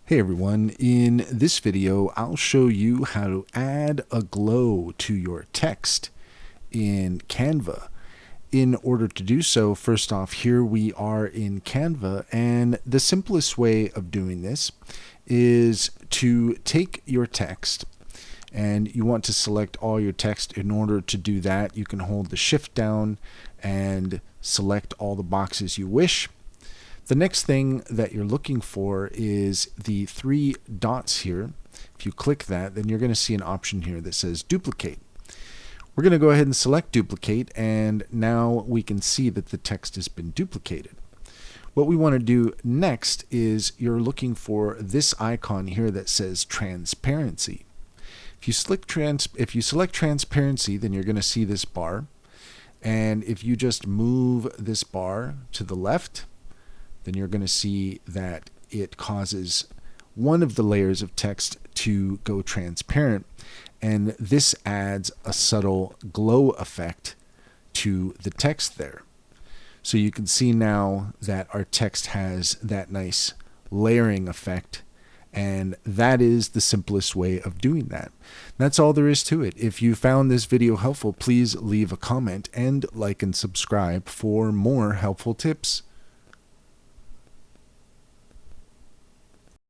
Hey everyone, in this video I'll show you how to add a glow to your text in Canva. In order to do so, first off, here we are in Canva, and the simplest way of doing this is to take your text, and you want to select all your text. In order to do that, you can hold the shift down and select all the boxes you wish. The next thing that you're looking for is the three dots here. If you click that, then you're going to see an option here that says duplicate. We're going to go ahead and select duplicate, and now we can see that the text has been duplicated. What we want to do next is you're looking for this icon here that says transparency. If you select transparency, then you're going to see this bar, and if you just move this bar to the left, then you're going to see that it causes one of the layers of text to go transparent, and this adds a subtle glow effect to the text there. So you can see now that our text has that nice layering effect, and that is the simplest way of doing that. That's all there is to it. If you found this video helpful, please leave a comment and like and subscribe for more helpful tips.